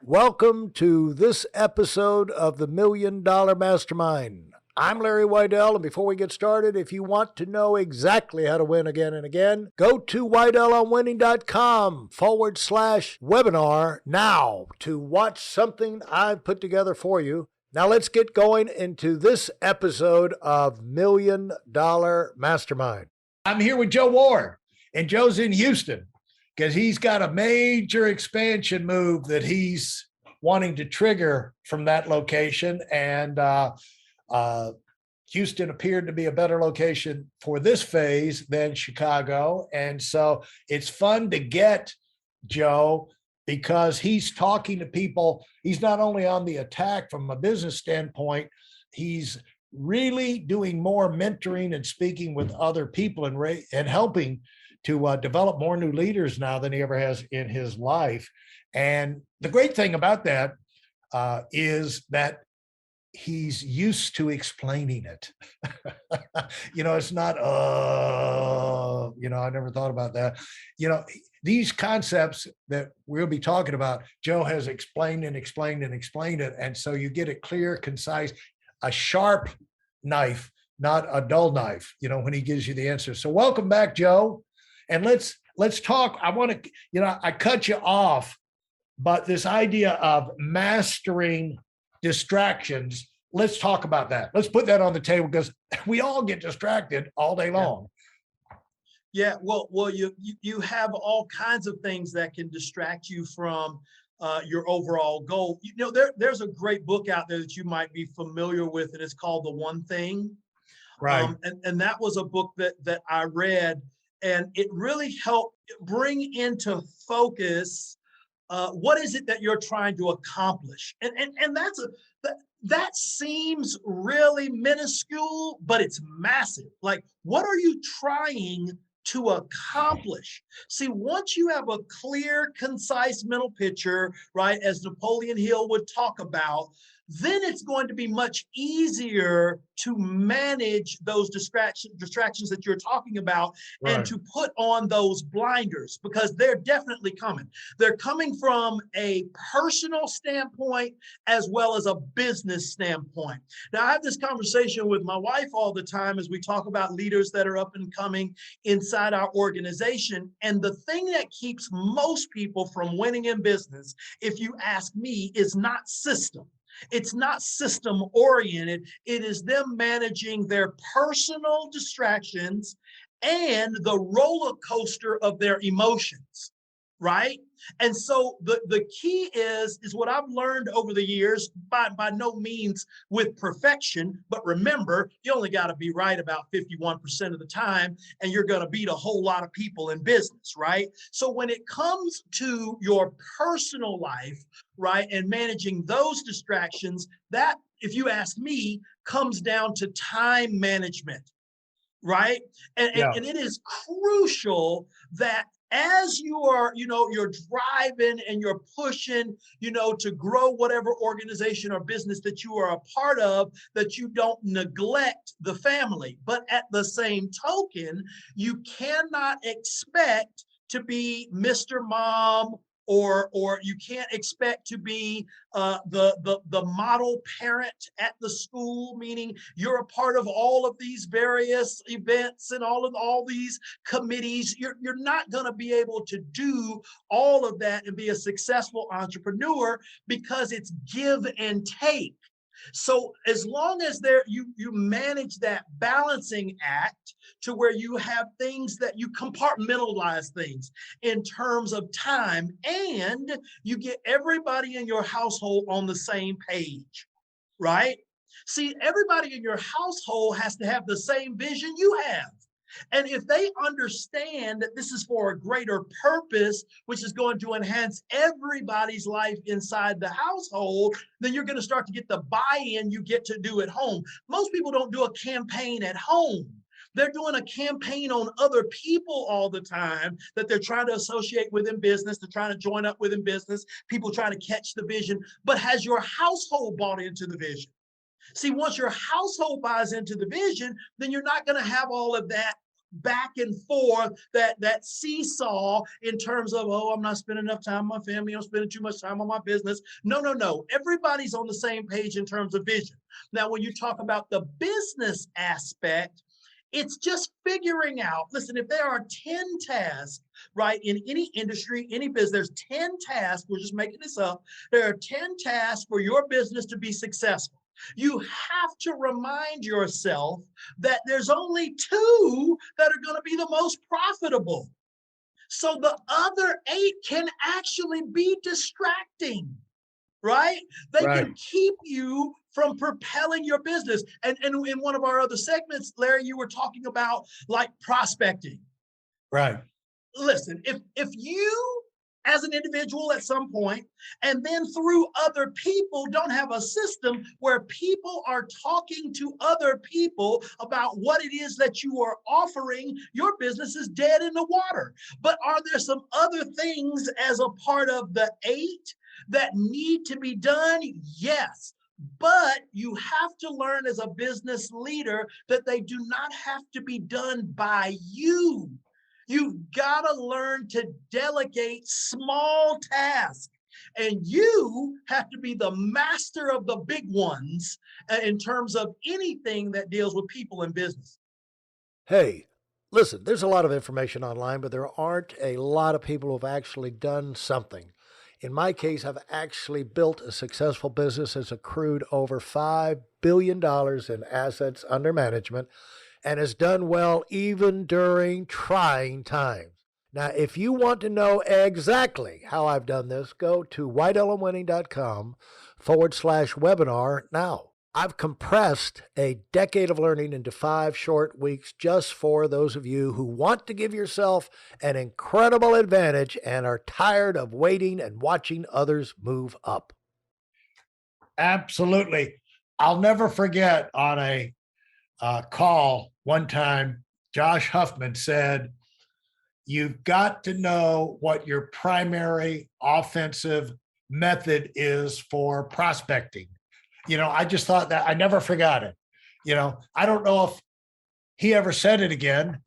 Welcome to this episode of the Million Dollar Mastermind. I'm Larry Weidel, and before we get started, if you want to know exactly how to win again and again, go to weidelonwinning.com/webinar now to watch something I've put together for you. Now let's get going into this episode of Million Dollar Mastermind. I'm here with Joe Ward, and Joe's in Houston because he's got a major expansion move that he's wanting to trigger from that location. And Houston appeared to be a better location for this phase than Chicago. And so it's fun to get Joe because he's talking to people. He's not only on the attack from a business standpoint, he's really doing more mentoring and speaking with other people and helping to develop more new leaders now than he ever has in his life. And the great thing about that is that he's used to explaining it. It's not, I never thought about that. These concepts that we'll be talking about, Joe has explained and explained and explained it. And so you get it clear, concise, a sharp knife, not a dull knife, when he gives you the answer. So welcome back, Joe. And let's talk. I want to, I cut you off, but this idea of mastering distractions, let's talk about that. Let's put that on the table because we all get distracted all day long. Yeah, well, you have all kinds of things that can distract you from your overall goal. There's a great book out there that you might be familiar with, and it's called The One Thing. Right. And that was a book that I read, and it really helped bring into focus what is it that you're trying to accomplish. And that seems really minuscule, but it's massive. Like, what are you trying to accomplish? See, once you have a clear, concise mental picture, right, as Napoleon Hill would talk about, then it's going to be much easier to manage those distractions that you're talking about, right, and to put on those blinders, because they're definitely coming. They're coming from a personal standpoint as well as a business standpoint. Now, I have this conversation with my wife all the time as we talk about leaders that are up and coming inside our organization. And the thing that keeps most people from winning in business, if you ask me, is not system. It's not system oriented. It is them managing their personal distractions and the roller coaster of their emotions, right? And so the key is what I've learned over the years, by no means with perfection, but remember, you only got to be right about 51% of the time, and you're going to beat a whole lot of people in business, right? So when it comes to your personal life, right, and managing those distractions, that, if you ask me, comes down to time management, right? And it is crucial that as you are, you're driving and you're pushing, to grow whatever organization or business that you are a part of, that you don't neglect the family. But at the same token, you cannot expect to be Mr. Mom, or you can't expect to be the model parent at the school, meaning you're a part of all of these various events and all these committees. You're not going to be able to do all of that and be a successful entrepreneur, because it's give and take. So as long as you manage that balancing act to where you have things that you compartmentalize things in terms of time, and you get everybody in your household on the same page, right? See, everybody in your household has to have the same vision you have. And if they understand that this is for a greater purpose, which is going to enhance everybody's life inside the household, then you're going to start to get the buy-in you get to do at home. Most people don't do a campaign at home. They're doing a campaign on other people all the time that they're trying to associate with in business. They're trying to join up with in business, people trying to catch the vision. But has your household bought into the vision? See, once your household buys into the vision, then you're not going to have all of that back and forth, that seesaw in terms of, oh, I'm not spending enough time on my family, I'm spending too much time on my business. No, no, no. Everybody's on the same page in terms of vision. Now, when you talk about the business aspect, it's just figuring out, listen, if there are 10 tasks, right, in any industry, any business, there's 10 tasks, we're just making this up, there are 10 tasks for your business to be successful. You have to remind yourself that there's only 2 that are going to be the most profitable. So the other 8 can actually be distracting, right? They Right. can keep you from propelling your business. And in one of our other segments, Larry, you were talking about like prospecting. Right. Listen, if you as an individual at some point, and then through other people, don't have a system where people are talking to other people about what it is that you are offering, your business is dead in the water. But are there some other things as a part of the 8 that need to be done? Yes. But you have to learn as a business leader that they do not have to be done by you. You've got to learn to delegate small tasks. And you have to be the master of the big ones in terms of anything that deals with people in business. Hey, listen, there's a lot of information online, but there aren't a lot of people who've actually done something. In my case, I've actually built a successful business that's accrued over $5 billion in assets under management and has done well even during trying times. Now, if you want to know exactly how I've done this, go to whitelmwinning.com/webinar now. I've compressed a decade of learning into 5 short weeks just for those of you who want to give yourself an incredible advantage and are tired of waiting and watching others move up. Absolutely. I'll never forget on a call one time, Josh Huffman said, "You've got to know what your primary offensive method is for prospecting." I just thought that I never forgot it. I don't know if he ever said it again.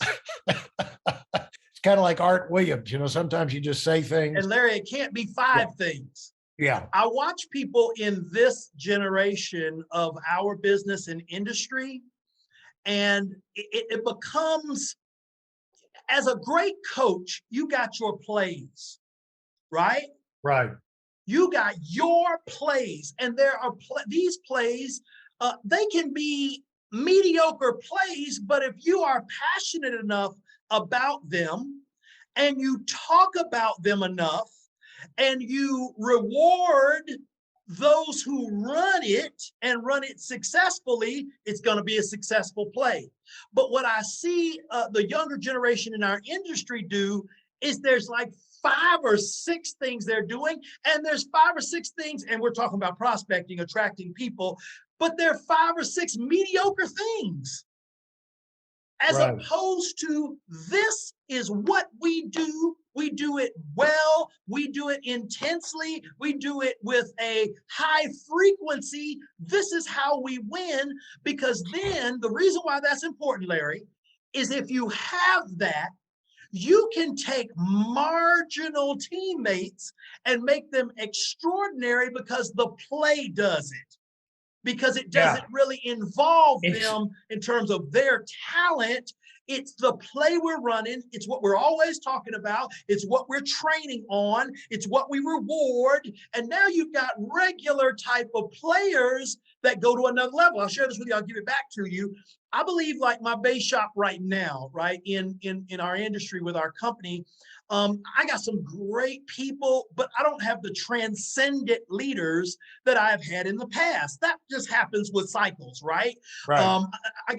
It's kind of like Art Williams. Sometimes you just say things. And Larry, it can't be 5 things. Yeah. I watch people in this generation of our business and industry, and it becomes, as a great coach, you got your plays, right? Right. You got your plays, and there are these plays, they can be mediocre plays, but if you are passionate enough about them and you talk about them enough and you reward those who run it and run it successfully, it's going to be a successful play. But what I see the younger generation in our industry do is there's like 5 or 6 things they're doing, and there's 5 or 6 things, and we're talking about prospecting, attracting people, but there are 5 or 6 mediocre things, as opposed to this is what we do. We do it well. We do it intensely. We do it with a high frequency. This is how we win, because then the reason why that's important, Larry, is if you have that, you can take marginal teammates and make them extraordinary because the play does it. Because it doesn't really involve them in terms of their talent. It's the play we're running. It's what we're always talking about. It's what we're training on. It's what we reward. And now you've got regular type of players that go to another level. I'll share this with you. I'll give it back to you. I believe, like my base shop right now, right, in our industry with our company, I got some great people, but I don't have the transcendent leaders that I've had in the past. That just happens with cycles, right? I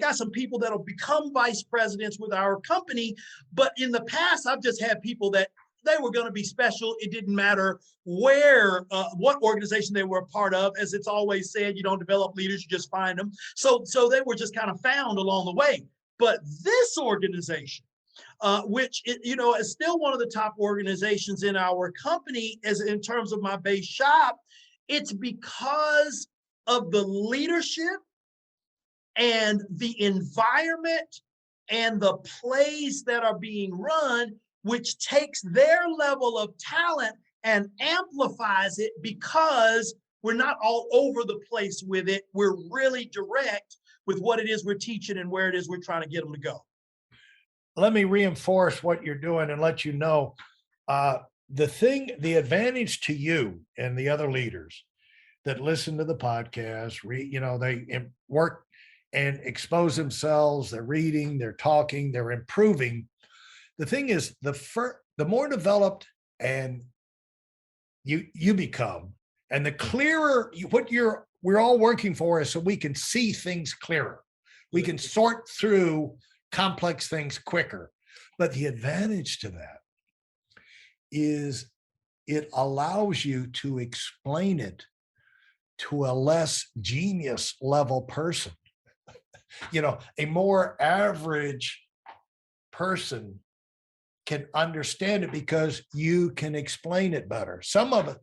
got some people that'll become vice presidents with our company, but in the past, I've just had people that they were going to be special. It didn't matter where, what organization they were a part of. As it's always said, you don't develop leaders, you just find them. So they were just kind of found along the way. But this organization, which is still one of the top organizations in our company as in terms of my base shop, it's because of the leadership and the environment and the plays that are being run, which takes their level of talent and amplifies it because we're not all over the place with it. We're really direct with what it is we're teaching and where it is we're trying to get them to go. Let me reinforce what you're doing and let you know the advantage to you and the other leaders that listen to the podcast, they work and expose themselves. They're reading, they're talking, they're improving. The thing is, the more developed and you become, and the clearer we're all working for is so we can see things clearer. We can sort through complex things quicker. But the advantage to that is it allows you to explain it to a less genius level person. A more average person can understand it because you can explain it better. Some of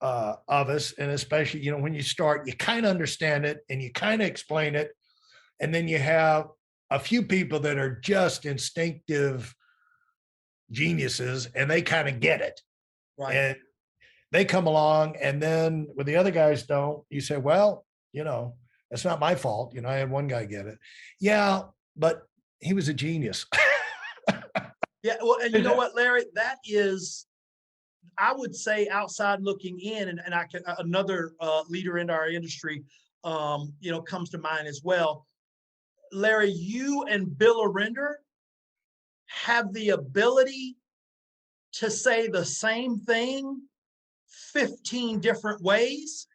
us, and especially, when you start, you kind of understand it and you kind of explain it. And then you have a few people that are just instinctive geniuses and they kind of get it. Right. And they come along, and then when the other guys don't, you say, well, that's not my fault. I had one guy get it. Yeah, but he was a genius. Yeah. Well, and you know what, Larry, that is, I would say, outside looking in, and I can, another leader in our industry, comes to mind as well. Larry, you and Bill Arender have the ability to say the same thing 15 different ways,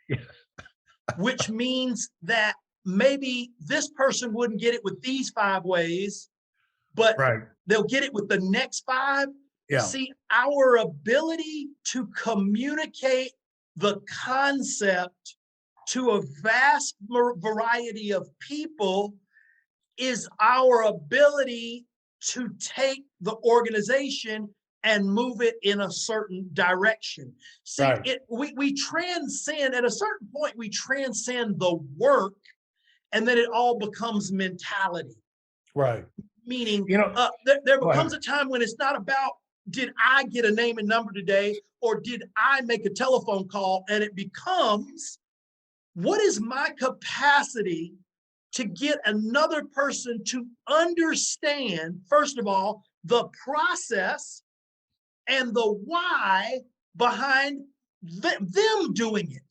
which means that maybe this person wouldn't get it with these 5 ways, but right. They'll get it with the next 5. Yeah. See, our ability to communicate the concept to a vast variety of people is our ability to take the organization and move it in a certain direction. See, right. We transcend, at a certain point, we transcend the work, and then it all becomes mentality. Right. Meaning, there becomes a time when it's not about, did I get a name and number today, or did I make a telephone call? And it becomes, what is my capacity to get another person to understand, first of all, the process and the why behind them doing it,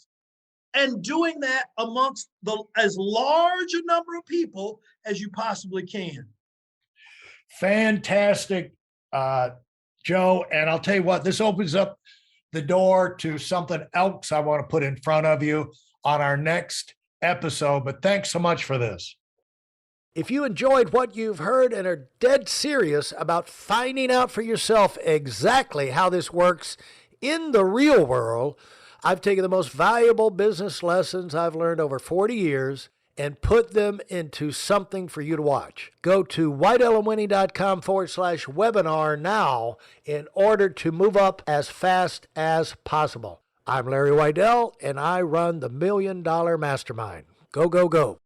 and doing that amongst as large a number of people as you possibly can. Fantastic, Joe. And I'll tell you what, this opens up the door to something else I want to put in front of you on our next episode. But thanks so much for this. If you enjoyed what you've heard and are dead serious about finding out for yourself exactly how this works in the real world, I've taken the most valuable business lessons I've learned over 40 years and put them into something for you to watch. Go to whiteelementwinning.com/webinar now in order to move up as fast as possible. I'm Larry Weidel, and I run the $1 Million Mastermind. Go, go, go.